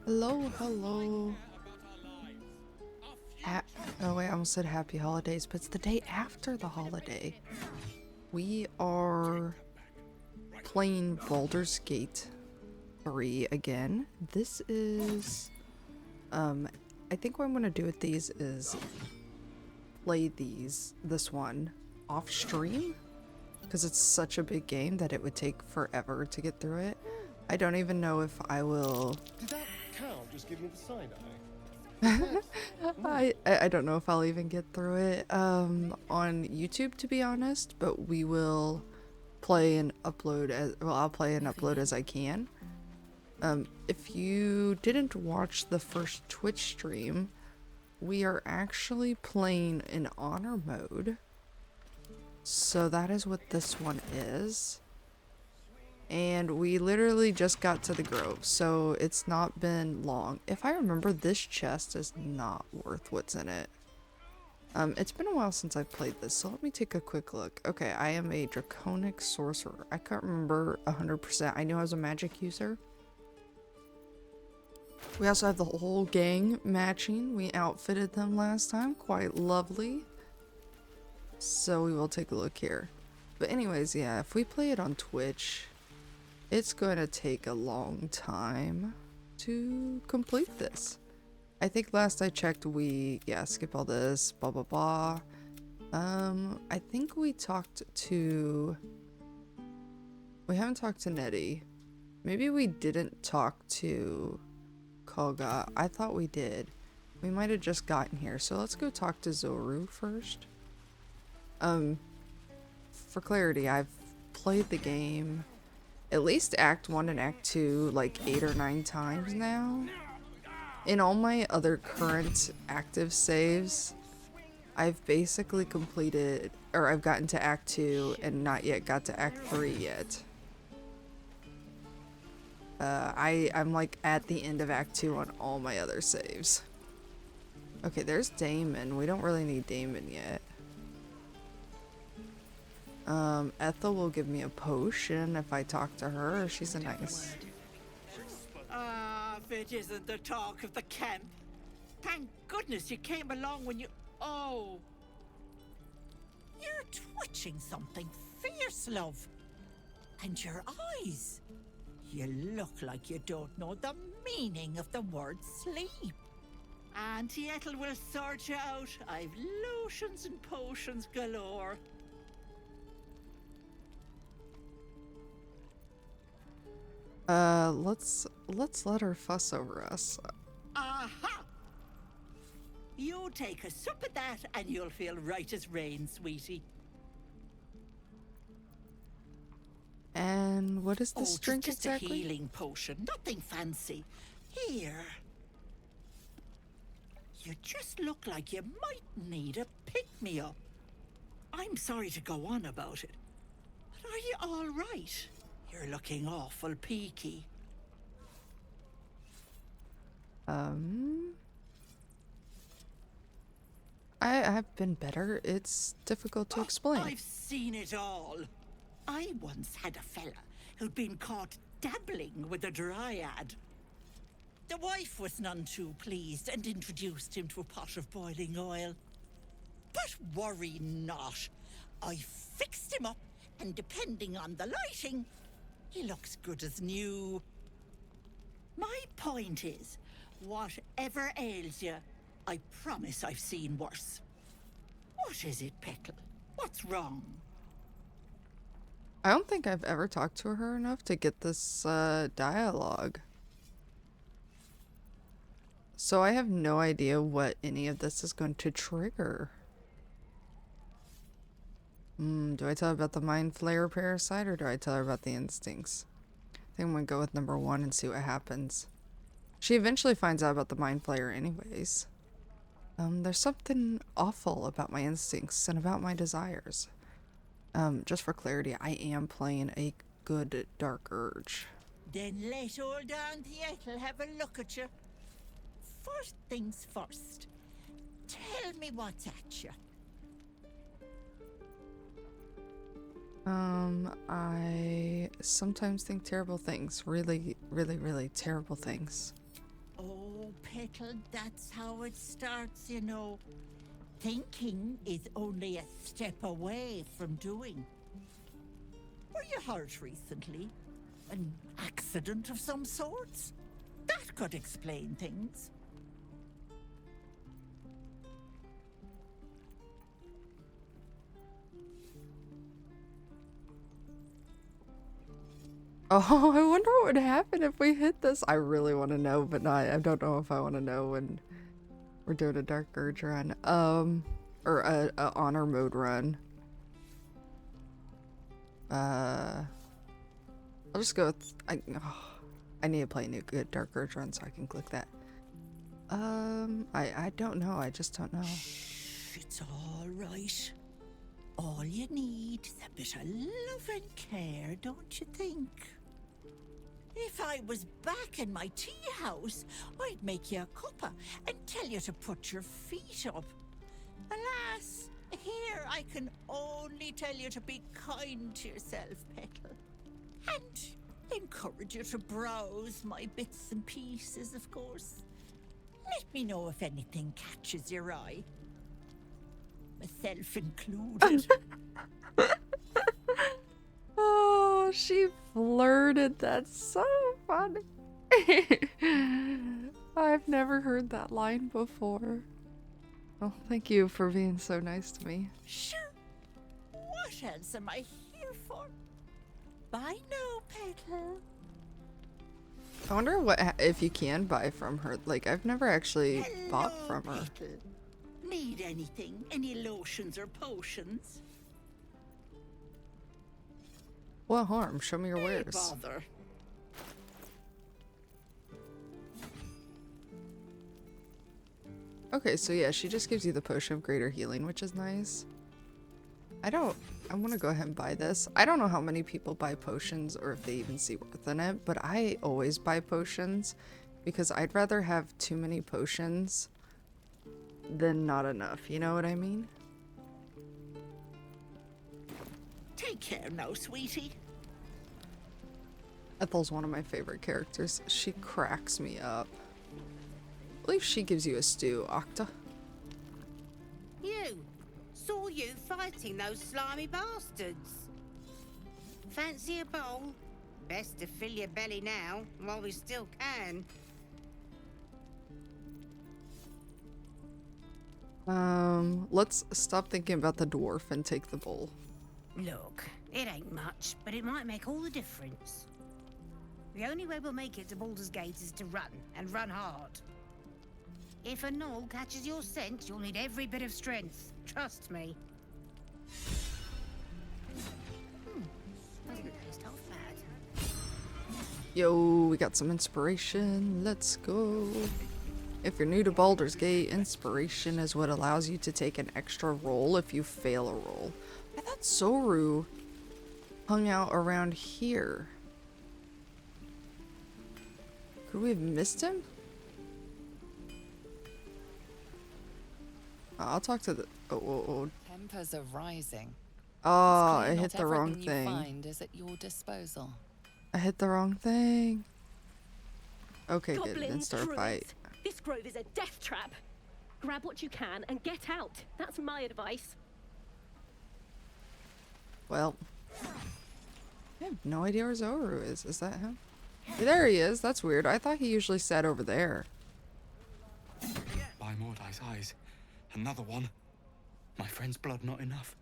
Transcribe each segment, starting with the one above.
Hello, hello. Oh wait, I almost said happy holidays, but it's the day after the holiday. We are playing Baldur's Gate 3 again. This is, um, I think what I'm gonna do with these is play this one off stream, because it's such a big game that it would take forever to get through it. I don't even know if I will. Did that cow just give me the side eye? I don't know if I'll even get through it on YouTube, to be honest, but we will play and upload as well. I'll play and upload as I can. If you didn't watch the first Twitch stream, we are actually playing in honor mode. So that is what this one is. And we literally just got to the grove, so it's not been long. If I remember, this chest is not worth what's in it. It's been a while since I've played this, so let me take a quick look. Okay, I am a draconic sorcerer. I can't remember 100%. I knew I was a magic user. We also have the whole gang matching. We outfitted them last time. Quite lovely. So we will take a look here. But anyways, yeah, if we play it on Twitch, it's going to take a long time to complete this. I think last I checked skip all this, blah blah blah. I think we haven't talked to Nettie. Maybe we didn't talk to Koga. I thought we did. We might have just gotten here, so let's go talk to Zoru first. For clarity, I've played the game at least Act 1 and Act 2 like 8 or 9 times now. In all my other current active saves, I've basically completed, or I've gotten to Act 2 and not yet got to Act 3 yet. I'm like at the end of Act 2 on all my other saves. Okay, there's Damon. We don't really need Damon yet. Ethel will give me a potion if I talk to her. She's a nice... Ah, if it isn't the talk of the camp. Thank goodness you came along when you... Oh. You're twitching something fierce, love. And your eyes. You look like you don't know the meaning of the word sleep. Auntie Ethel will sort you out. I've lotions and potions galore. Let's let her fuss over us. Aha! You take a sip of that and you'll feel right as rain, sweetie. And what is this drink just exactly? a healing potion, nothing fancy. Here. You just look like you might need a pick-me-up. I'm sorry to go on about it, but are you all right? You're looking awful peaky. I've been better. It's difficult to explain. I've seen it all. I once had a fella who'd been caught dabbling with a dryad. The wife was none too pleased and introduced him to a pot of boiling oil. But worry not. I fixed him up, and depending on the lighting, he looks good as new. My point is, whatever ails you, I promise I've seen worse. What is it, Petal? What's wrong? I don't think I've ever talked to her enough to get this dialogue. So I have no idea what any of this is going to trigger. Do I tell her about the mind flayer parasite or do I tell her about the instincts? I think I'm gonna go with number 1 and see what happens. She eventually finds out about the mind flayer anyways. There's something awful about my instincts and about my desires. Just for clarity, I am playing a good Dark Urge. Then let old Auntie Ethel have a look at you. First things first. Tell me what's at you. I sometimes think terrible things. Really, really, really terrible things. Petal, that's how it starts, you know. Thinking is only a step away from doing. Were you hurt recently? An accident of some sorts? That could explain things. Oh, I wonder what would happen if we hit this. I really want to know, but I don't know if I want to know when we're doing a Dark Urge run. Or a honor mode run. I'll just go with, I need to play a new good Dark Urge run so I can click that. I don't know. I just don't know. Shh, it's all right. All you need is a bit of love and care, don't you think? If I was back in my tea house, I'd make you a cuppa and tell you to put your feet up. Alas, here I can only tell you to be kind to yourself, Petal. And encourage you to browse my bits and pieces, of course. Let me know if anything catches your eye. Myself included. Oh, she flirted. That's so funny. I've never heard that line before. Oh, thank you for being so nice to me. Sure. What else am I here for? Bye now, Petal. I wonder what if you can buy from her. Like, I've never actually bought from her. Petal. Need anything? Any lotions or potions? What harm? Show me your Hey, wares. bother. Okay, so yeah, she just gives you the potion of greater healing, which is nice. I want to go ahead and buy this. I don't know how many people buy potions or if they even see worth in it, but I always buy potions because I'd rather have too many potions than not enough. You know what I mean? Take care now, sweetie. Ethel's one of my favorite characters. She cracks me up. I believe she gives you a stew, Octa. You! Saw you fighting those slimy bastards. Fancy a bowl? Best to fill your belly now, while we still can. Let's stop thinking about the dwarf and take the bowl. Look, it ain't much, but it might make all the difference. The only way we'll make it to Baldur's Gate is to run, and run hard. If a gnoll catches your scent, you'll need every bit of strength. Trust me. Doesn't taste half bad. Yo, we got some inspiration. Let's go. If you're new to Baldur's Gate, inspiration is what allows you to take an extra roll if you fail a roll. I thought Soru hung out around here. Could we have missed him? I'll talk to the... Oh. Tempers are rising. Oh, I hit Not the wrong everything you thing. find is at your disposal. I hit the wrong thing. Okay, good. Goblins, Then start a druids. fight. This grove is a death trap. Grab what you can and get out. That's my advice. Well, I have no idea where Zoru is. Is that him? There he is. That's weird. I thought he usually sat over there. By Mordai's eyes, another one. My friend's blood not enough.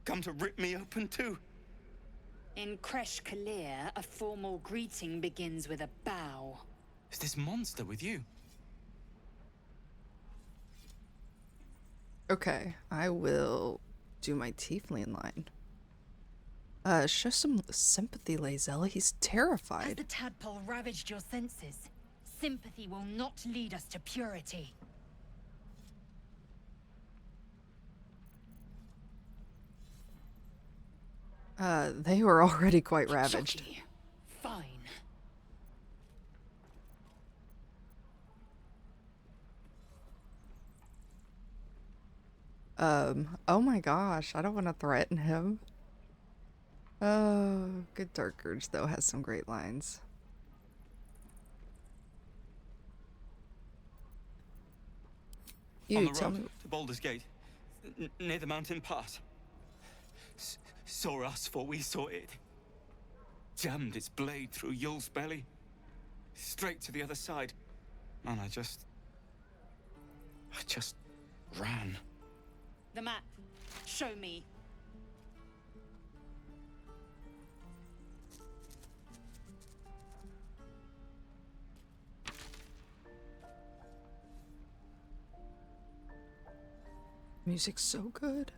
Come to rip me open too. In Kresh Kalir, a formal greeting begins with a bow. Is this monster with you? Okay, I will do my tiefling line. Show some sympathy, Lazella. He's Has terrified. the tadpole ravaged your senses? Sympathy will not lead us to purity. They were already quite ravaged. Chucky. Fine. Oh my gosh, I don't want to threaten him. Oh, good Dark Urge though has some great lines. On You the tell road me. to Baldur's Gate, near the mountain pass. Saw us before we saw it. Jammed its blade through Yul's belly. Straight to the other side. And I just ran. The map. Show me. Music's so good.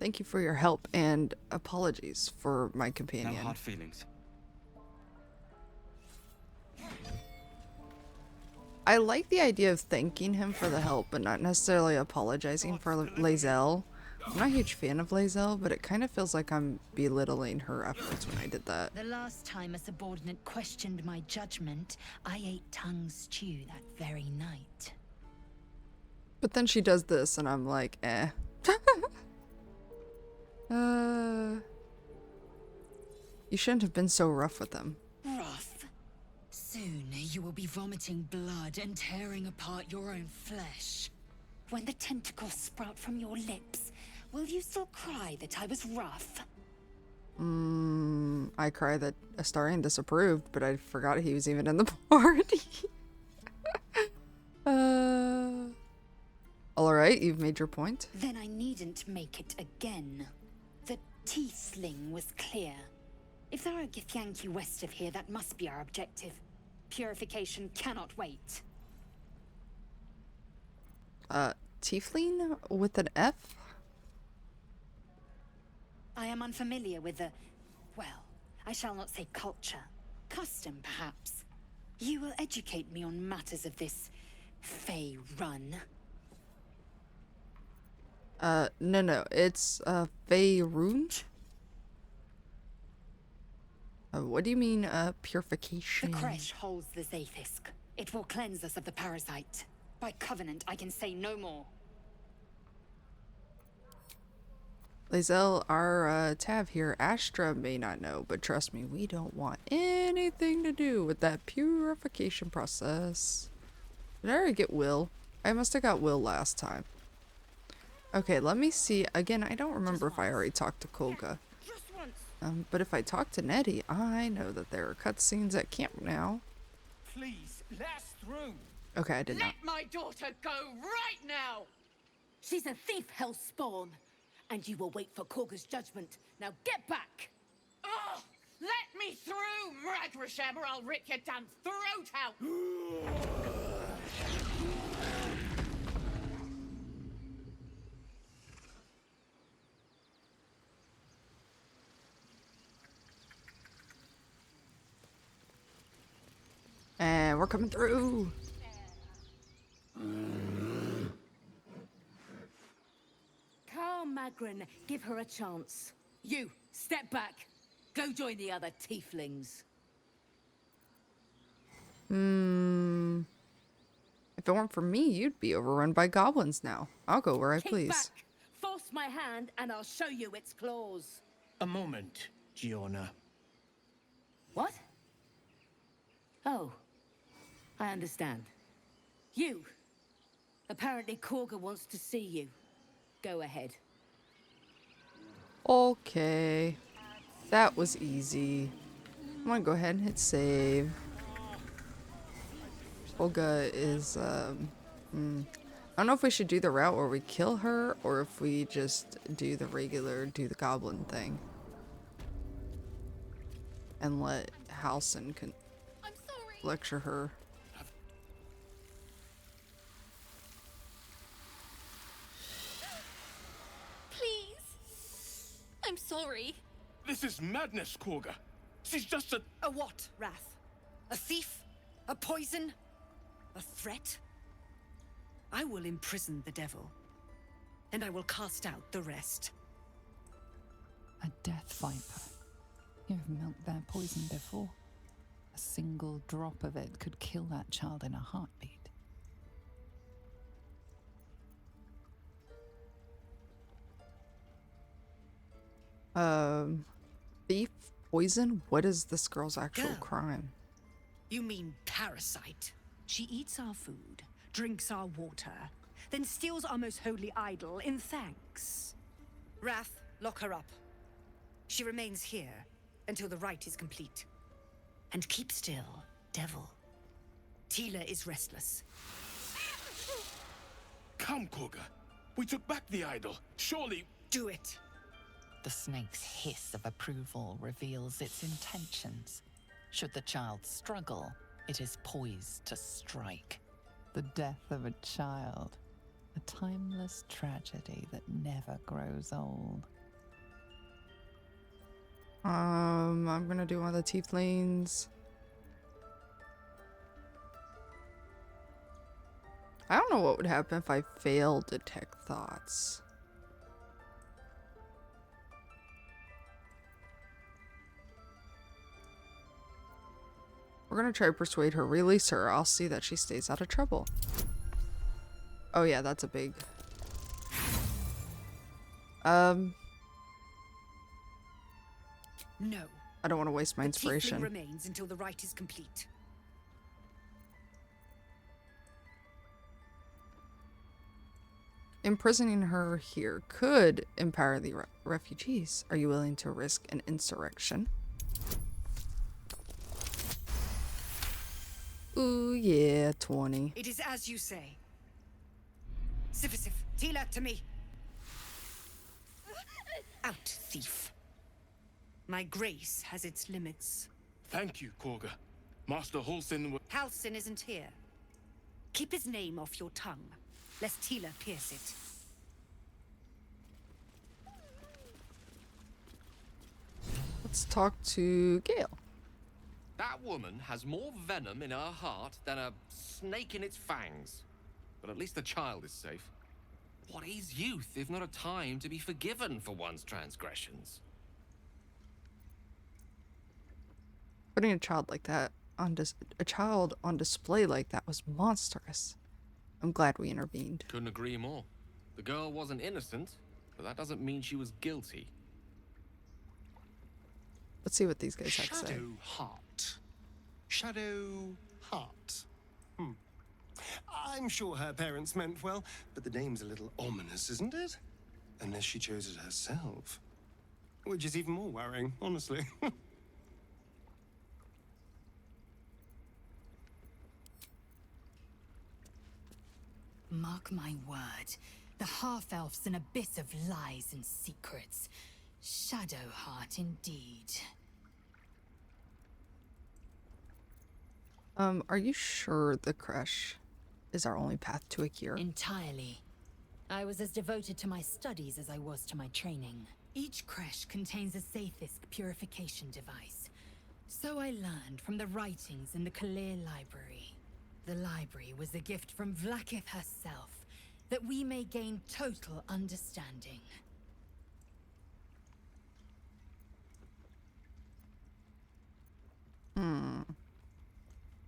Thank you for your help and apologies for my No companion. hard feelings. I like the idea of thanking him for the help, but not necessarily apologizing for Lae'zel. I'm not a huge fan of Lae'zel, but it kind of feels like I'm belittling her efforts when I did that. The last time a subordinate questioned my judgment, I ate tongue stew that very night. But then she does this, and I'm like, eh. You shouldn't have been so rough with them. Rough. Soon you will be vomiting blood and tearing apart your own flesh. When the tentacles sprout from your lips, will you still cry that I was rough? I cry that Astarion disapproved, but I forgot he was even in the party. Alright, you've made your point. Then I needn't make it again. The tiefling was clear. If there are Githyanki west of here, that must be our objective. Purification cannot wait. Tiefling with an F? I am unfamiliar with the... well, I shall not say culture. Custom, perhaps. You will educate me on matters of this... Fey run. No, it's, Faerun? What do you mean, The purification? creche holds the Zaithisk. It will cleanse us of the parasite. By covenant, I can say no more. Lae'zel, our, Tav here, Astra may not know, but trust me, we don't want anything to do with that purification process. Did I already get Will? I must have got Will last time. Okay, let me see. Again, I don't remember if I already talked to Kolga. But if I talk to Nettie, I know that there are cutscenes at camp now. Please, let us through. Okay, I did not. Let my daughter go right now! She's a thief, hellspawn. And you will wait for Korga's judgment. Now get back! Oh, let me through, Mragrasham, or I'll rip your damn throat out! And we're coming through. Calm, Magrin. Give her a chance. You, step back. Go join the other tieflings. If it weren't for me, you'd be overrun by goblins now. I'll go where I Kick please. back. Force my hand and I'll show you its claws. A moment, Giona. What? Oh, I understand. You. Apparently Korga wants to see you. Go ahead. Okay. That was easy. I'm gonna go ahead and hit save. Olga is, I don't know if we should do the route where we kill her or if we just do the regular, do the goblin thing. And let Halson lecture her. Please. I'm sorry. This is madness, Korga. She's just a... A what, Wrath? A thief? A poison? A threat? I will imprison the devil, and I will cast out the rest. A death viper. You've milked their poison before. A single drop of it could kill that child in a heartbeat. Thief? Poison? What is this girl's actual Girl. crime? You mean parasite? She eats our food, drinks our water, then steals our most holy idol in thanks. Wrath, lock her up. She remains here until the rite is complete. And keep still, devil. Tila is restless. Come, Koga. We took back the idol. Surely... Do it. The snake's hiss of approval reveals its intentions. Should the child struggle, it is poised to strike. The death of a child. A timeless tragedy that never grows old. I'm gonna do one of the tieflings. I don't know what would happen if I failed detect thoughts. We're gonna try to persuade her, release her. I'll see that she stays out of trouble. Oh yeah, that's a big... No. I don't want to waste my inspiration. The tiefling remains until the rite is complete. Imprisoning her here could empower the refugees. Are you willing to risk an insurrection? Ooh, yeah, 20. It is as you say. Sifisif, Tila, to me. Out, thief. My grace has its limits. Thank you, Koga. Master Halsin... Halsin isn't here. Keep his name off your tongue, lest Tila pierce it. Let's talk to Gale. That woman has more venom in her heart than a snake in its fangs. But at least the child is safe. What is youth if not a time to be forgiven for one's transgressions? Putting a child like that on display like that was monstrous. I'm glad we intervened. Couldn't agree more. The girl wasn't innocent, but that doesn't mean she was guilty. Let's see what these guys have to say. Shadow Heart. Shadow Heart. I'm sure her parents meant well, but the name's a little ominous, isn't it? Unless she chose it herself. Which is even more worrying, honestly. Mark my word, the half-elf's an abyss of lies and secrets. Shadowheart indeed. Are you sure the crush is our only path to a cure? Entirely. I was as devoted to my studies as I was to my training. Each creche contains a Sathisk purification device. So I learned from the writings in the Kalir Library. The library was a gift from Vlaakith herself, that we may gain total understanding.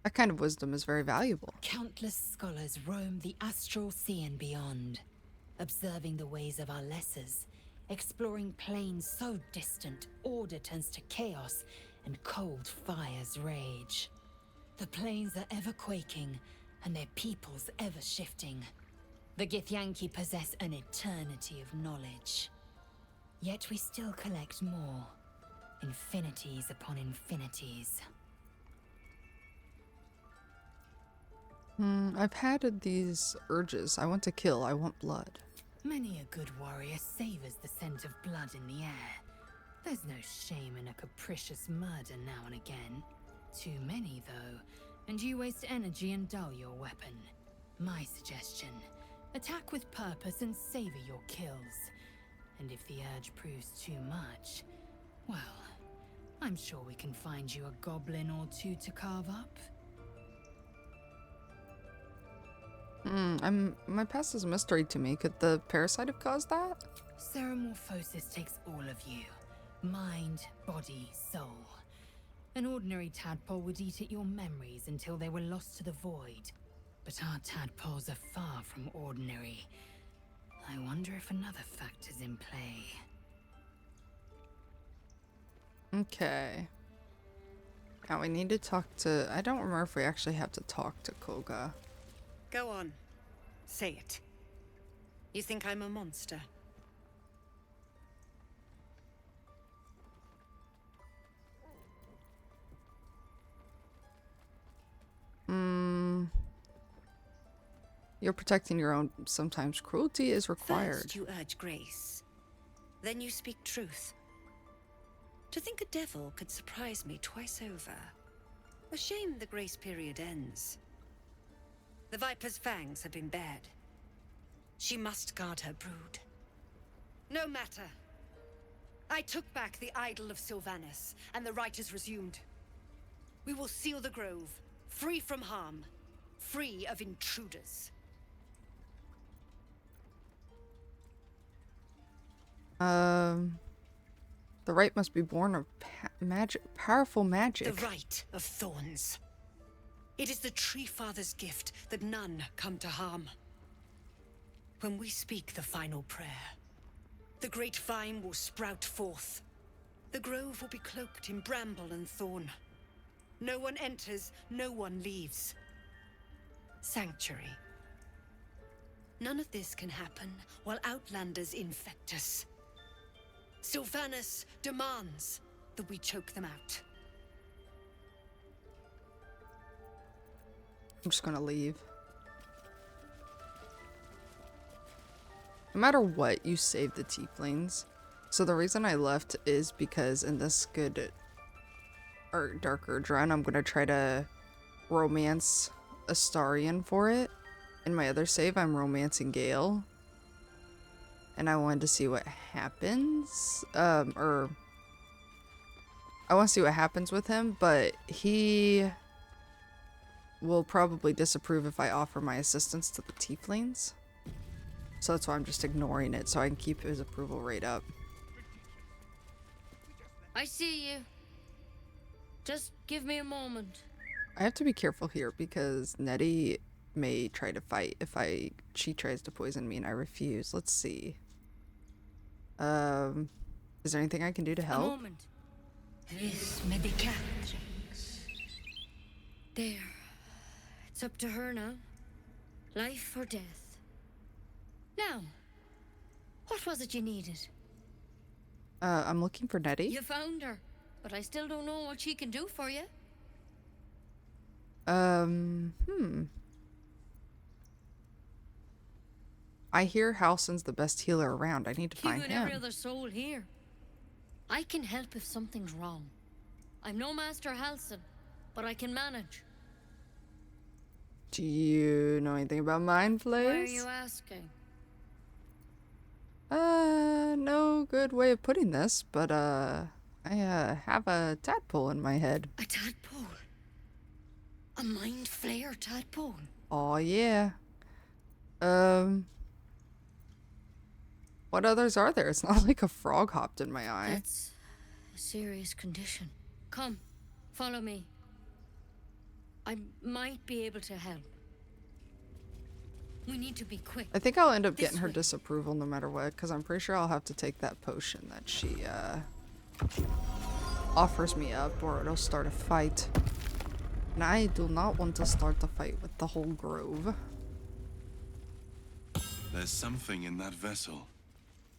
That kind of wisdom is very valuable. Countless scholars roam the astral sea and beyond, observing the ways of our lessers, exploring planes so distant, order turns to chaos, and cold fires rage. The planes are ever quaking, and their peoples ever shifting. The Githyanki possess an eternity of knowledge. Yet we still collect more. Infinities upon infinities. I've had these urges. I want to kill. I want blood. Many a good warrior savors the scent of blood in the air. There's no shame in a capricious murder now and again. Too many, though, and you waste energy and dull your weapon. My suggestion, attack with purpose and savor your kills. And if the urge proves too much, well, I'm sure we can find you a goblin or two to carve up. My past is a mystery to me. Could the parasite have caused that? Ceramorphosis takes all of you. Mind, body, soul. An ordinary tadpole would eat at your memories until they were lost to the void. But our tadpoles are far from ordinary. I wonder if another factor's in play. Okay. Now we need to talk to... I don't remember if we actually have to talk to Koga. Go on. Say it. You think I'm a monster? You're protecting your own. Sometimes cruelty is required. First you urge grace. Then you speak truth. To think a devil could surprise me twice over. A shame the grace period ends. The Viper's fangs have been bared. She must guard her brood. No matter. I took back the idol of Sylvanus, and the rite is resumed. We will seal the grove, free from harm, free of intruders. The rite must be born of powerful magic. The rite of thorns. It is the Tree Father's gift that none come to harm. When we speak the final prayer, the great vine will sprout forth. The grove will be cloaked in bramble and thorn. No one enters, no one leaves. Sanctuary. None of this can happen while Outlanders infect us. Sylvanus demands that we choke them out. I'm just gonna leave. No matter what, you save the tieflings. So the reason I left is because in this good or darker run, I'm gonna try to romance Astarion for it. In my other save, I'm romancing Gale. And I wanted to see what happens. I want to see what happens with him, but he will probably disapprove if I offer my assistance to the tieflings. So that's why I'm just ignoring it, so I can keep his approval rate up. I see you. Just give me a moment. I have to be careful here because Nettie may try to fight if she tries to poison me and I refuse. Let's see. Is there anything I can do to help? A moment. Vis medicatrix. There. It's up to her now. Life or death. Now, what was it you needed? I'm looking for Nettie. You found her, but I still don't know what she can do for you. I hear Halsin's the best healer around. I need to find You and him. every other soul here. I can help if something's wrong. I'm no Master Halsin, but I can manage. Do you know anything about mind Why are flayers? you asking? No good way of putting this, but I have a tadpole in my head. A tadpole? A mind flayer tadpole? Oh yeah. What others are there? It's not like a frog hopped in my eye. That's a serious condition. Come, follow me. I might be able to help. We need to be quick. I think I'll end up This getting her way. disapproval no matter what, because I'm pretty sure I'll have to take that potion that she offers me up, or it'll start a fight. And I do not want to start the fight with the whole grove. There's something in that vessel.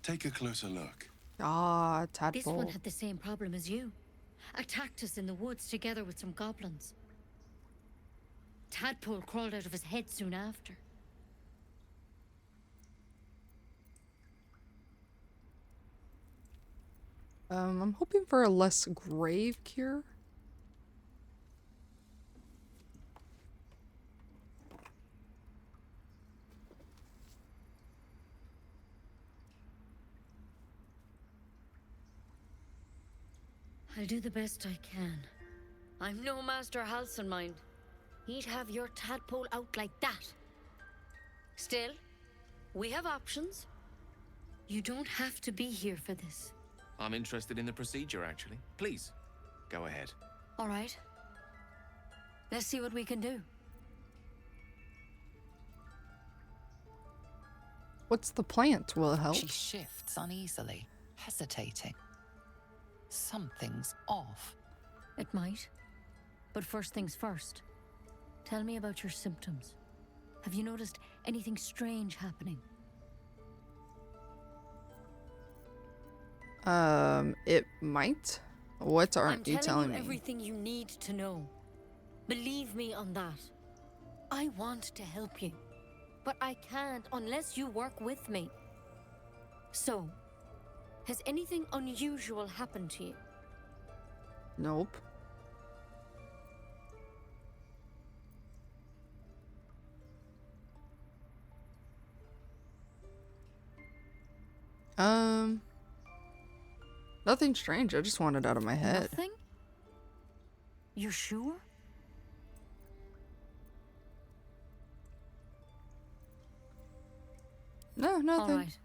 Take a closer look. Ah, This tadpole. one had the same problem as you. Attacked us in the woods together with some goblins. Tadpole crawled out of his head soon after. I'm hoping for a less grave cure. I'll do the best I can. I'm no Master Halsin, mind. He'd have your tadpole out like that. Still, we have options. You don't have to be here for this. I'm interested in the procedure, actually. Please, go ahead. All right. Let's see what we can do. What's the plant? Will it help? She shifts uneasily, hesitating. Something's off. It might. But first things first. Tell me about your symptoms. Have you noticed anything strange happening? It might. What aren't you telling I'm telling you me? everything you need to know. Believe me on that. I want to help you, but I can't unless you work with me. So, has anything unusual happened to you? Nope. Nothing strange. I just want it out of my head. Nothing? You're sure? No, nothing. All right.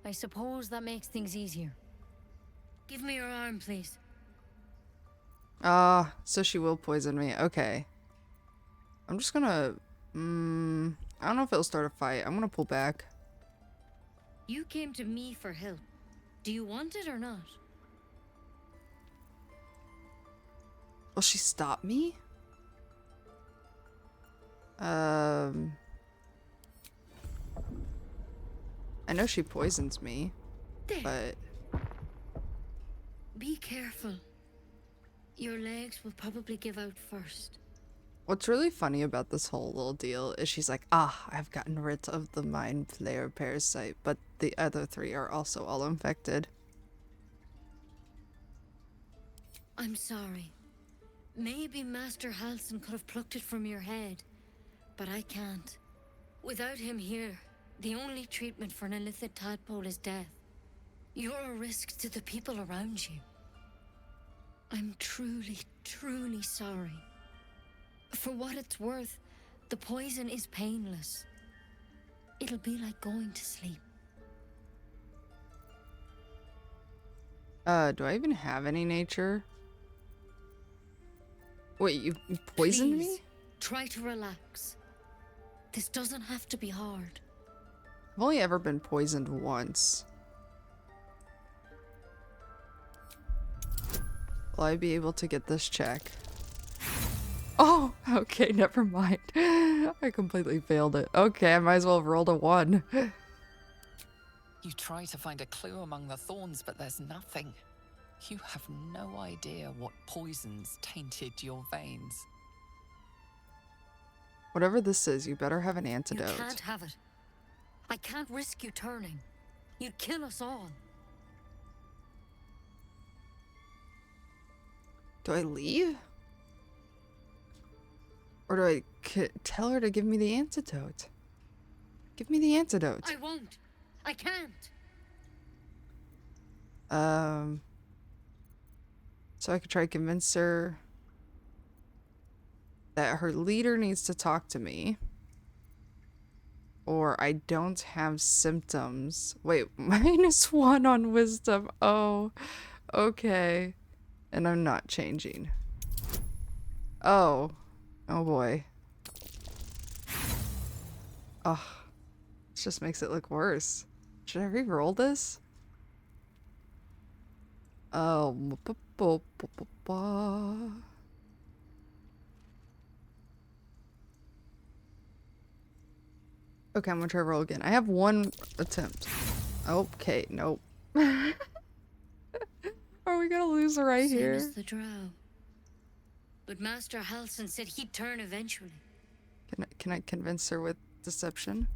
I suppose that makes things easier. Give me your arm, please. Ah, so she will poison me. Okay. I'm just gonna... I don't know if it'll start a fight. I'm gonna pull back. You came to me for help. Do you want it or not? Will she stop me? I know she poisons me, but... Be careful. Your legs will probably give out first. What's really funny about this whole little deal is she's like, ah, I've gotten rid of the mind flayer parasite, but the other three are also all infected. I'm sorry. Maybe Master Halson could have plucked it from your head, but I can't. Without him here, the only treatment for an illithid tadpole is death. You're a risk to the people around you. I'm truly, truly sorry. For what it's worth, the poison is painless. It'll be like going to sleep. Do I even have any nature? Wait, you poisoned Please, me? Try to relax. This doesn't have to be hard. I've only ever been poisoned once. Will I be able to get this check? Oh, okay, never mind. I completely failed it. Okay, I might as well have rolled a 1. You try to find a clue among the thorns, but there's nothing. You have no idea what poisons tainted your veins. Whatever this is, you better have an You antidote. can't have it. I can't risk you turning. You'd kill us all. Do I leave? Or do I tell her to give me the antidote? Give me the antidote. I won't. I can't. So I could try to convince her that her leader needs to talk to me. Or I don't have symptoms. Wait, -1 on wisdom. Oh, okay. And I'm not changing. Oh. Oh boy. Oh. This just makes it look worse. Should I re-roll this? Oh. Okay, I'm gonna try to roll again. I have 1 attempt. Okay, nope. Are we gonna lose right Same here? as the drow. But Master Halson said he'd turn eventually. Can I convince her with deception?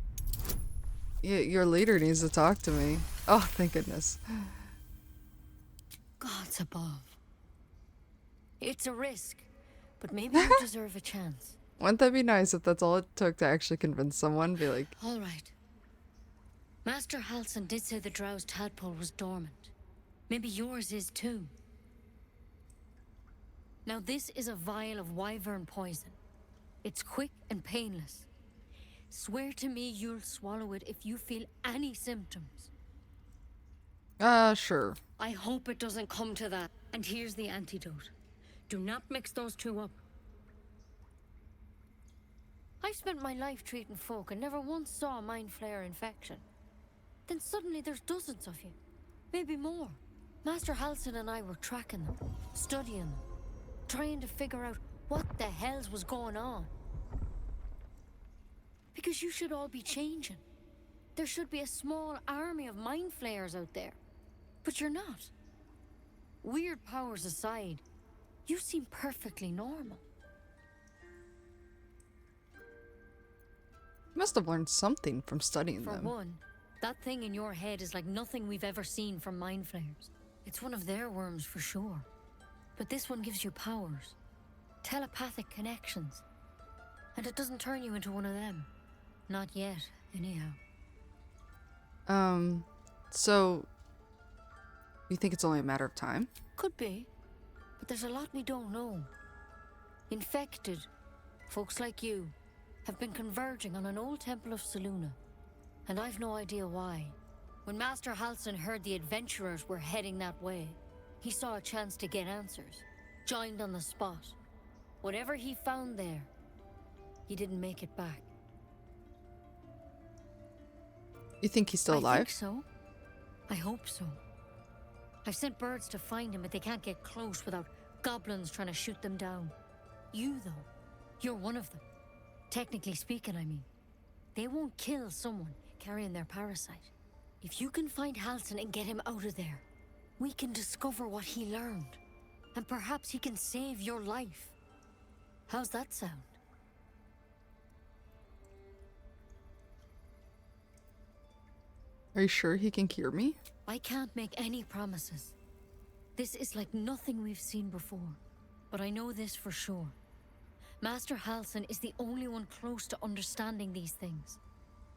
Yeah, your leader needs to talk to me. Oh, thank goodness. Gods above. It's a risk, but maybe you deserve a chance. Wouldn't that be nice if that's all it took to actually convince someone? Be like, All right. Master Halson did say the drow's tadpole was dormant. Maybe yours is too. Now this is a vial of wyvern poison. It's quick and painless. Swear to me you'll swallow it if you feel any symptoms. sure. I hope it doesn't come to that. And here's the antidote. Do not mix those two up. I've spent my life treating folk and never once saw a mind flayer infection. Then suddenly there's dozens of you. Maybe more. Master Halson and I were tracking them, studying them. trying to figure out what the hells was going on. Because you should all be changing. There should be a small army of mind flayers out there. But you're not. Weird powers aside, you seem perfectly normal. You must have learned something from studying For them. one, that thing in your head is like nothing we've ever seen from mind flayers. It's one of their worms for sure. But this one gives you powers. Telepathic connections. And it doesn't turn you into one of them. Not yet, anyhow. So you think it's only a matter of time? Could be. But there's a lot we don't know. Infected, folks like you, have been converging on an old temple of Selûne. And I've no idea why. When Master Halsin heard the adventurers were heading that way, he saw a chance to get answers. Joined on the spot. Whatever he found there, he didn't make it back. You think he's still alive? I think so. I hope so. I've sent birds to find him, but they can't get close without goblins trying to shoot them down. You, though, you're one of them. Technically speaking, I mean. They won't kill someone carrying their parasite. If you can find Halsin and get him out of there, we can discover what he learned. And perhaps he can save your life. How's that sound? Are you sure he can cure me? I can't make any promises. This is like nothing we've seen before. But I know this for sure. Master Halsin is the only one close to understanding these things.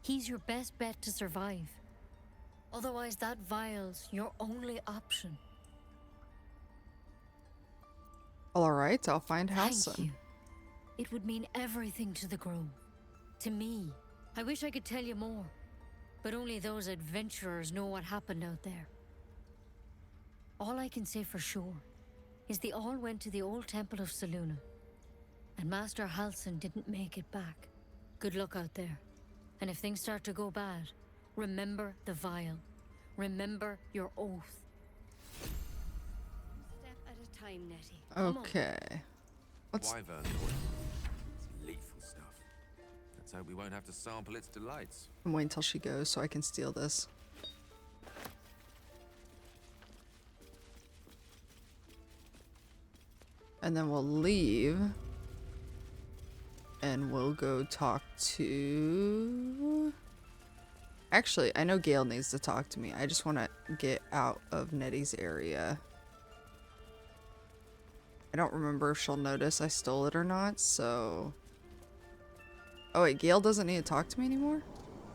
He's your best bet to survive. Otherwise, that vial's your only option. Alright, I'll find Thank Halsin. you. It would mean everything to the Grove. To me. I wish I could tell you more. But only those adventurers know what happened out there. All I can say for sure is they all went to the old temple of Selûne. And Master Halsin didn't make it back. Good luck out there. And if things start to go bad, remember the vial. Remember your oath. Step at a time, Nettie. Come on. Okay. What's... Wyvern oil. It's lethal stuff. Let's hope we won't have to sample its delights. I'm waiting till she goes so I can steal this. And then we'll leave. And we'll go talk to... Actually, I know Gale needs to talk to me. I just want to get out of Nettie's area. I don't remember if she'll notice I stole it or not, so... Oh wait, Gale doesn't need to talk to me anymore?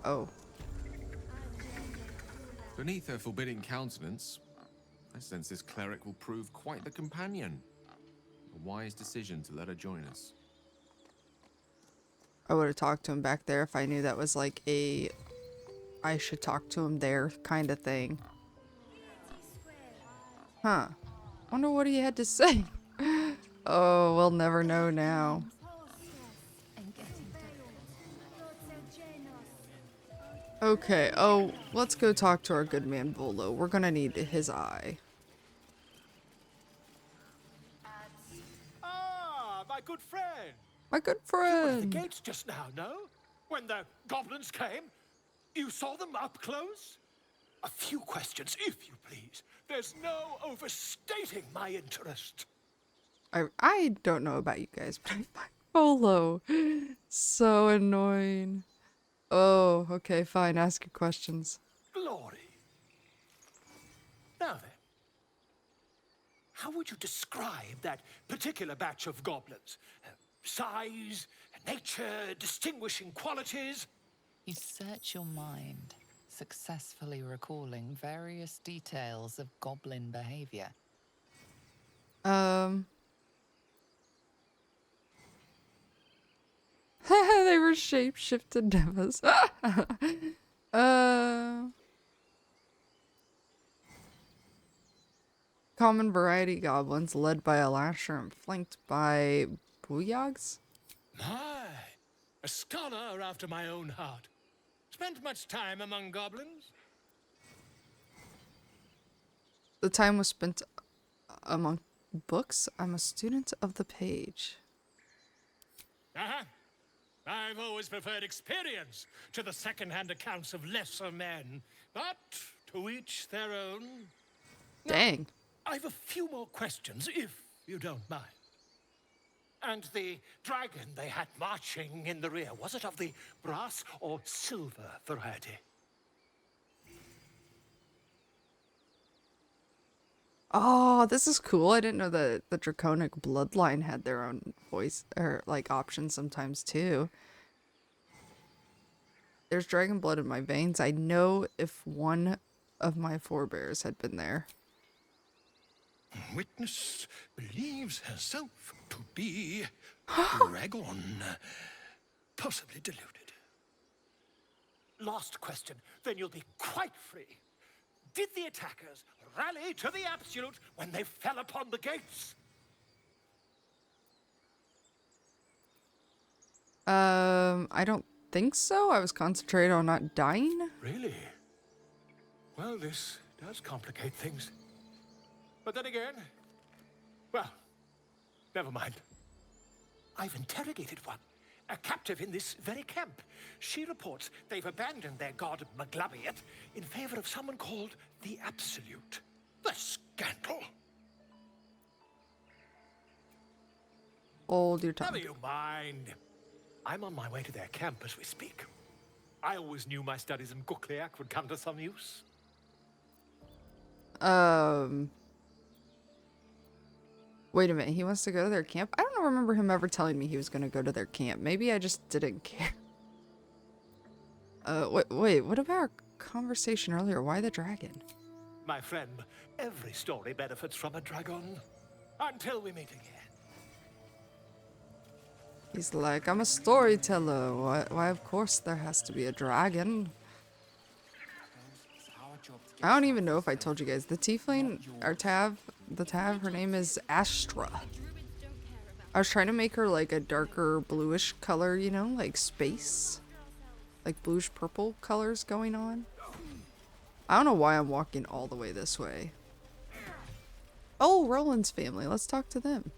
Oh. Beneath her forbidding countenance, I sense this cleric will prove quite the companion. A wise decision to let her join us. I would have talked to him back there if I knew that was like a I should talk to him there kind of thing. Huh. Wonder what he had to say. Oh, we'll never know now. Okay, oh, let's go talk to our good man Volo. We're gonna need his eye. Ah, my good friend. My good You were at the friend. gates just now, no? When the goblins came? You saw them up close? A few questions, if you please. There's no overstating my interest. I don't know about you guys, but I find Volo so annoying. Oh, okay, fine. Ask your questions. Glory. Now then, how would you describe that particular batch of goblins? Size, nature, distinguishing qualities? You search your mind, successfully recalling various details of goblin behavior. They were shape-shifted devas. Common variety goblins led by a lasher and flanked by booyags? My, a scholar after my own heart. Spent much time among goblins? The time was spent among books. I'm a student of the page. Uh-huh. I've always preferred experience to the second-hand accounts of lesser men. But to each their own. Dang. I've a few more questions, if you don't mind. And the dragon they had marching in the rear, was it of the brass or silver variety? Oh, this is cool. I didn't know that the Draconic bloodline had their own voice or like options sometimes too. There's dragon blood in my veins. I know if one of my forebears had been there. Witness believes herself to be dragon, possibly deluded. Last question, then you'll be quite free. Did the attackers rally to the absolute when they fell upon the gates? I don't think so. I was concentrated on not dying. Really? Well, this does complicate things. But then again, well, never mind. I've interrogated one, a captive in this very camp. She reports they've abandoned their god Maglabiet in favor of someone called the Absolute. The scandal! Hold your tongue. Never you mind. I'm on my way to their camp as we speak. I always knew my studies in Gukliak would come to some use. Wait a minute, he wants to go to their camp? I don't remember him ever telling me he was going to go to their camp. Maybe I just didn't care. Wait, what about our conversation earlier? Why the dragon? My friend, every story benefits from a dragon. Until we meet again. He's like, I'm a storyteller. Why, of course there has to be a dragon. I don't even know if I told you guys. The tiefling, our Tav, her name is Astra. I was trying to make her like a darker bluish color, you know, like space. Like bluish purple colors going on. I don't know why I'm walking all the way this way. Oh, Roland's family. Let's talk to them.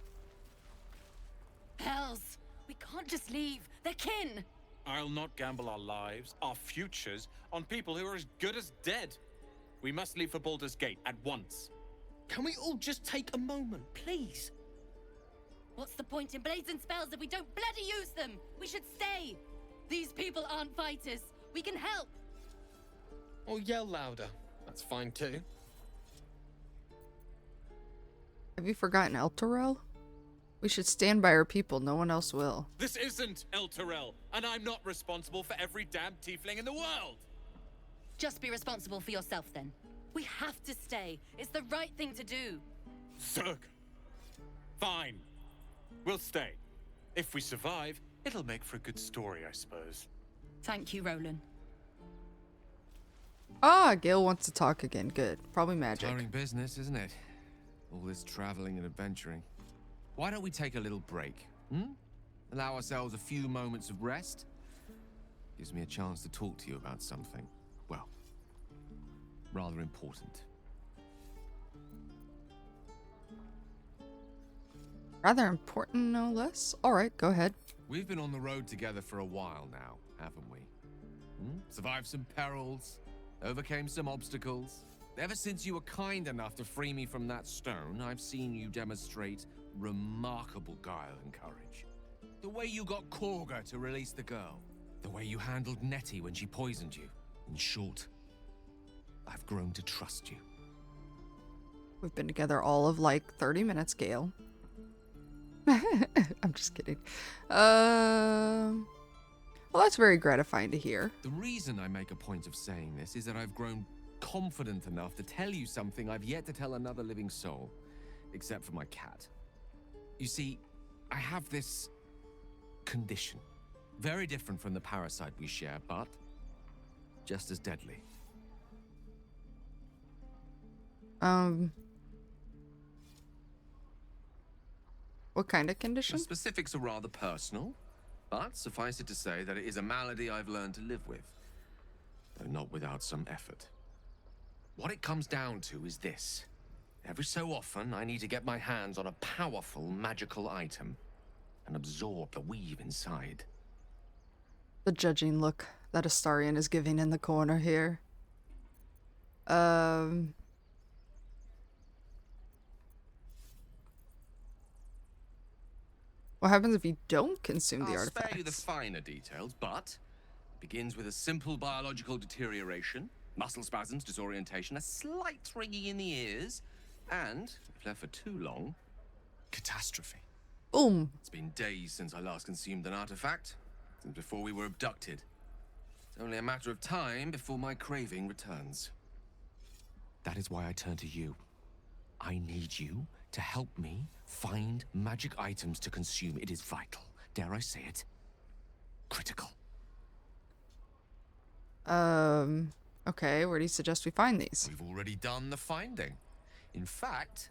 Hells, we can't just leave. They're kin. I'll not gamble our lives, our futures, on people who are as good as dead. We must leave for Baldur's Gate at once. Can we all just take a moment, please? What's the point in blazing spells if we don't bloody use them? We should stay. These people aren't fighters. We can help. Or yell louder. That's fine too. Have you forgotten Elturel? We should stand by our people. No one else will. This isn't Elturel, and I'm not responsible for every damn tiefling in the world. Just be responsible for yourself then. We have to stay. It's the right thing to do. Zerg. Fine. We'll stay. If we survive, it'll make for a good story, I suppose. Thank you, Roland. Ah, Gale wants to talk again. Good. Probably magic. Tiring business, isn't it? All this traveling and adventuring. Why don't we take a little break? Allow ourselves a few moments of rest? Gives me a chance to talk to you about something. Well, rather important. Rather important, no less. Alright, go ahead. We've been on the road together for a while now, haven't we? Survived some perils, overcame some obstacles. Ever since you were kind enough to free me from that stone, I've seen you demonstrate remarkable guile and courage. The way you got Korga to release the girl. The way you handled Nettie when she poisoned you. In short, I've grown to trust you. We've been together all of like 30 minutes, Gale. I'm just kidding. Well, that's very gratifying to hear. The reason I make a point of saying this is that I've grown confident enough to tell you something I've yet to tell another living soul, except for my cat. You see, I have this condition. Very different from the parasite we share, but just as deadly. What kind of condition? The specifics are rather personal, but suffice it to say that it is a malady I've learned to live with, though not without some effort. What it comes down to is this. Every so often, I need to get my hands on a powerful magical item and absorb the weave inside. The judging look that Astarion is giving in the corner here. What happens if you don't consume the I'll artifacts? spare you the finer details, but it begins with a simple biological deterioration, muscle spasms, disorientation, a slight ringing in the ears, and, if left for too long, catastrophe. Boom. It's been days since I last consumed an artifact, since before we were abducted. It's only a matter of time before my craving returns. That is why I turn to you. I need you to help me find magic items to consume. It is vital. Dare I say it? Critical. Okay, where do you suggest we find these? We've already done the finding. In fact,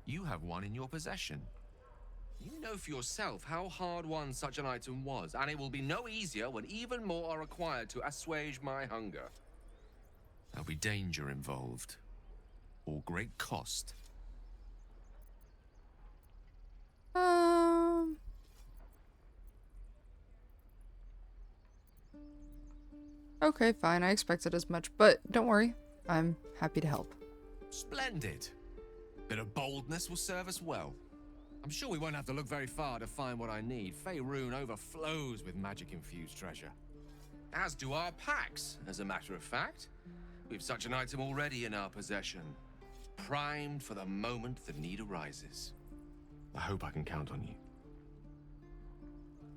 you have one in your possession. You know for yourself how hard won such an item was, and it will be no easier when even more are required to assuage my hunger. There'll be danger involved, or great cost. Okay, fine. I expected as much, but don't worry. I'm happy to help. Splendid. Bit of boldness will serve us well. I'm sure we won't have to look very far to find what I need. Faerun overflows with magic-infused treasure. As do our packs, as a matter of fact. We've such an item already in our possession. Primed for the moment the need arises. I hope I can count on you.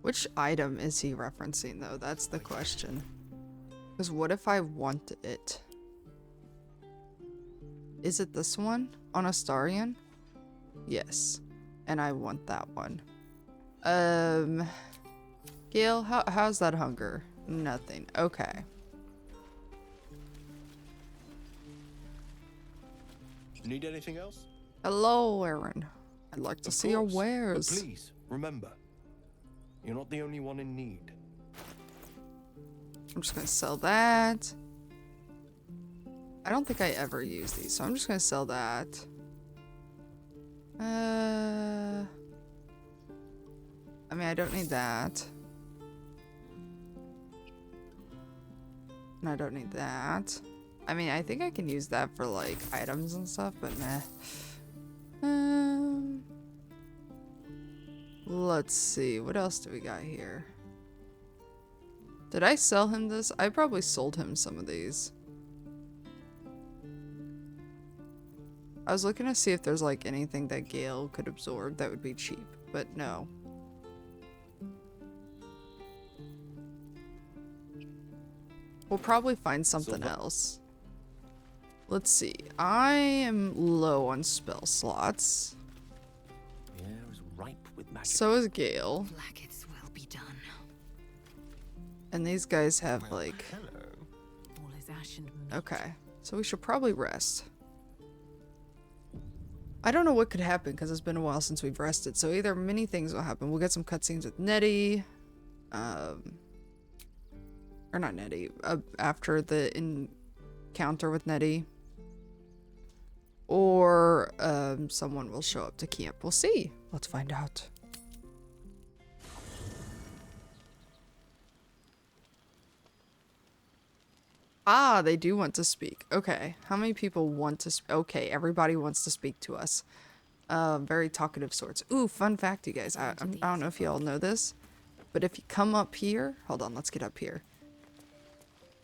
Which item is he referencing, though? That's the question. Because what if I want it? Is it this one? On Astarion? Yes. And I want that one. Gale, how's that hunger? Nothing. Okay. Need anything else? Hello, Aaron. I'd like to Of see your course, wares. But please, remember, you're not the only one in need. I'm just gonna sell that. I don't think I ever use these, so I'm just gonna sell that. I mean, I don't need that. And I don't need that. I mean, I think I can use that for, like, items and stuff, but meh. Let's see. What else do we got here? Did I sell him this? I probably sold him some of these. I was looking to see if there's, like, anything that Gale could absorb that would be cheap, but no. We'll probably find something else. Let's see. I am low on spell slots. The air is ripe with magic. So is Gale. Blackets will be done. And these guys have, like... All is ash and Okay. So we should probably rest. I don't know what could happen because it's been a while since we've rested. So either many things will happen. We'll get some cutscenes with Nettie. Or not Nettie. After the encounter with Nettie. Or someone will show up to camp. We'll see. Let's find out. Ah, they do want to speak. Okay. How many people want to speak? Okay, everybody wants to speak to us. Very talkative sorts. Ooh, fun fact, you guys. I don't know if you all know this, but if you come up here... Hold on, let's get up here.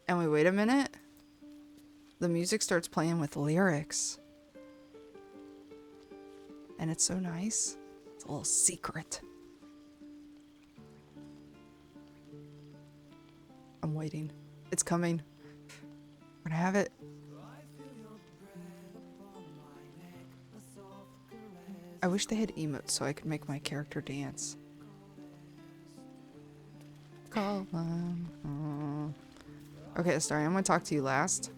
And we wait a minute. The music starts playing with lyrics. And it's so nice. It's a little secret. I'm waiting. It's coming. We're gonna have it. I wish they had emotes so I could make my character dance. Call them. Okay, sorry, I'm gonna talk to you last.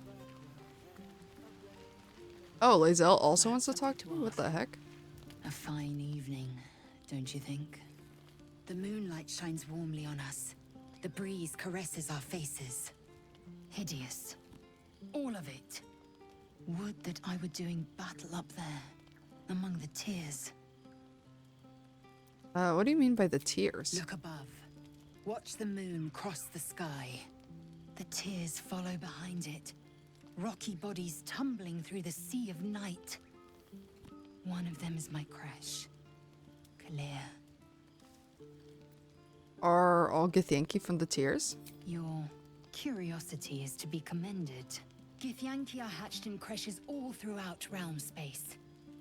Oh, Lae'zel also wants to talk to me? What the heck? A fine evening, don't you think? The moonlight shines warmly on us. The breeze caresses our faces. Hideous. All of it. Would that I were doing battle up there, among the tears. What do you mean by the tears? Look above. Watch the moon cross the sky. The tears follow behind it. Rocky bodies tumbling through the sea of night. One of them is my crash. Clear. Are all Githyanki from the tears? Your curiosity is to be commended. Githyanki are hatched in creches all throughout realm space.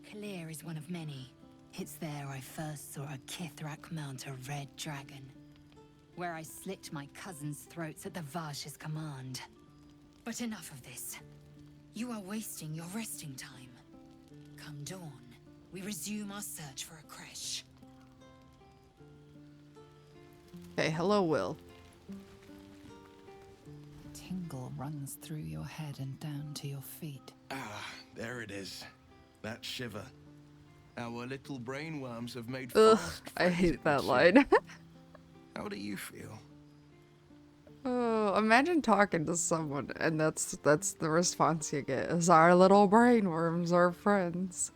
Clear is one of many. It's there I first saw a Kithrak mount a red dragon. Where I slit my cousins' throats at the Vash's command. But enough of this. You are wasting your resting time. Come dawn, we resume our search for a creche. Okay, hello, Will. Tingle runs through your head and down to your feet. Ah, there it is. That shiver. Our little brainworms have made Ugh, fast I friends, hate it that would line. seem. How do you feel? Oh, imagine talking to someone and that's the response you get is our little brainworms are friends.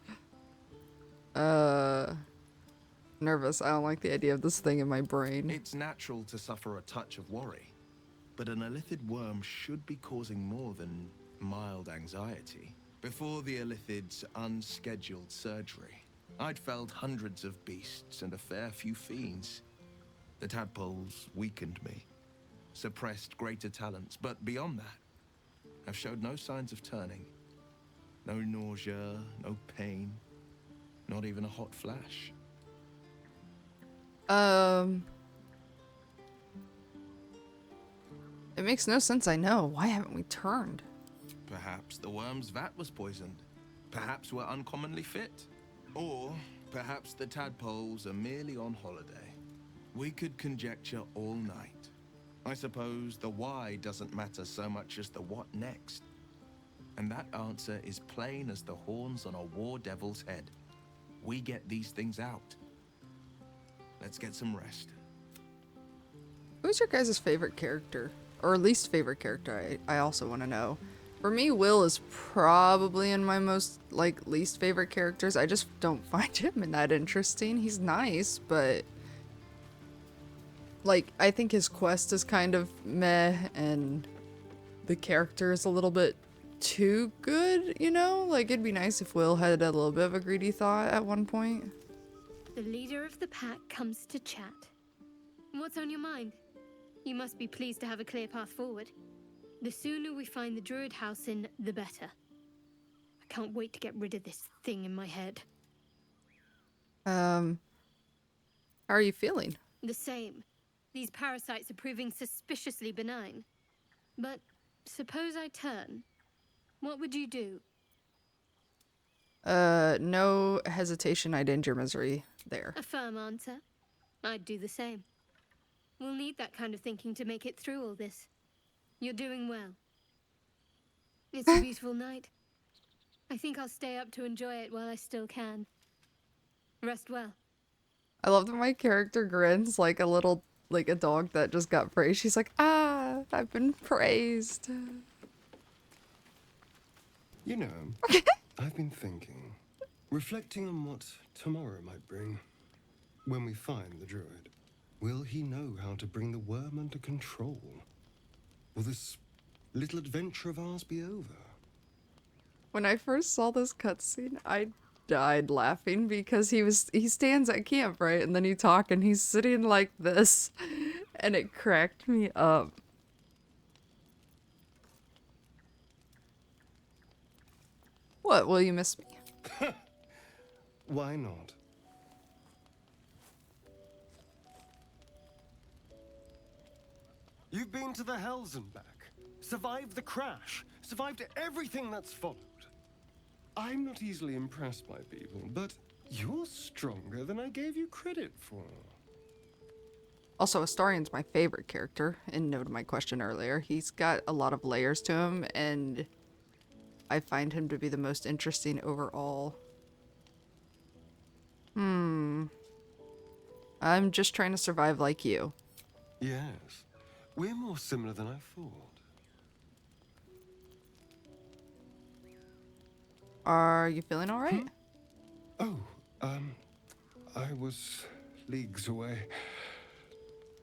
Nervous. I don't like the idea of this thing in my brain. It's natural to suffer a touch of worry, but an illithid worm should be causing more than mild anxiety. Before the illithid's unscheduled surgery, I'd felled hundreds of beasts and a fair few fiends. The tadpoles weakened me, suppressed greater talents, but beyond that, I've showed no signs of turning. No nausea, no pain, not even a hot flash. It makes no sense, I know. Why haven't we turned? Perhaps the worm's vat was poisoned. Perhaps we're uncommonly fit. Or perhaps the tadpoles are merely on holiday. We could conjecture all night. I suppose the why doesn't matter so much as the what next. And that answer is plain as the horns on a war devil's head. We get these things out. Let's get some rest. Who's your guys' favorite character? Or least favorite character, I also want to know. For me, Will is probably in my most, least favorite characters. I just don't find him that interesting. He's nice, but... I think his quest is kind of meh, and the character is a little bit too good, you know? It'd be nice if Will had a little bit of a greedy thought at one point. The leader of the pack comes to chat. What's on your mind? You must be pleased to have a clear path forward. The sooner we find the druid house in, the better. I can't wait to get rid of this thing in my head. How are you feeling? The same. These parasites are proving suspiciously benign. But suppose I turn. What would you do? No hesitation, I'd end your misery there. A firm answer. I'd do the same. We'll need that kind of thinking to make it through all this. You're doing well. It's a beautiful night. I think I'll stay up to enjoy it while I still can. Rest well. I love that my character grins like a little, a dog that just got praised. She's like, ah, I've been praised. You know, I've been thinking, reflecting on what tomorrow might bring. When we find the druid, will he know how to bring the worm under control? Will this little adventure of ours be over? When I first saw this cutscene, I died laughing because he stands at camp, right? And then you talk and he's sitting like this and it cracked me up. What, will you miss me? Why not? You've been to the Hells and back, survived the crash, survived everything that's followed. I'm not easily impressed by people, but you're stronger than I gave you credit for. Also, Astarian's my favorite character, in note of my question earlier. He's got a lot of layers to him, and I find him to be the most interesting overall. I'm just trying to survive like you. Yes, we're more similar than I thought. Are you feeling all right? Oh, I was leagues away.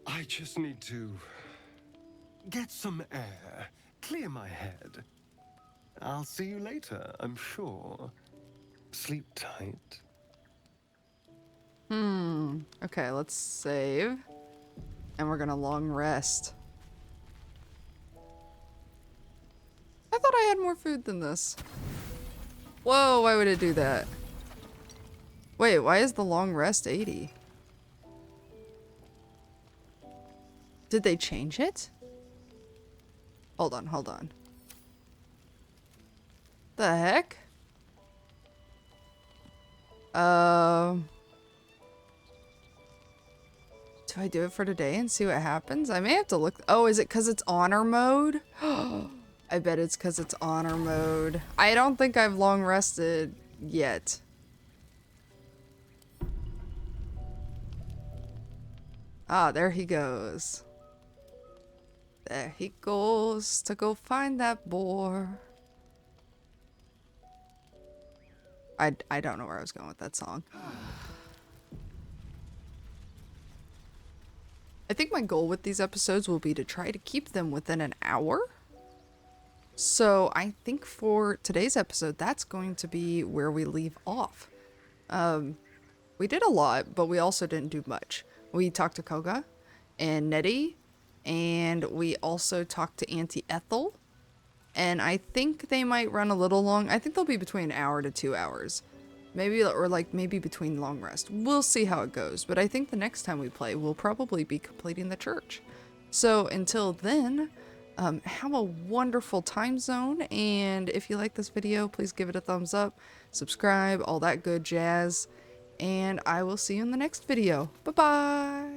I just need to get some air, clear my head. I'll see you later, I'm sure. Sleep tight. Okay, let's save. And we're gonna long rest. I thought I had more food than this. Whoa, why would it do that? Wait, why is the long rest 80? Did they change it? Hold on, hold on. The heck? Do I do it for today and see what happens? I may have to look. Oh, is it because it's honor mode? I bet it's because it's honor mode. I don't think I've long rested yet. Ah, there he goes. There he goes to go find that boar. I don't know where I was going with that song. I think my goal with these episodes will be to try to keep them within an hour. So I think for today's episode, that's going to be where we leave off. We did a lot, but we also didn't do much. We talked to Koga and Nettie, and we also talked to Auntie Ethel. And I think they might run a little long. I think they'll be between an hour to 2 hours. Maybe, or like maybe between long rest. We'll see how it goes. But I think the next time we play, we'll probably be completing the church. So until then, have a wonderful time zone. And if you like this video, please give it a thumbs up, subscribe, all that good jazz. And I will see you in the next video. Bye-bye.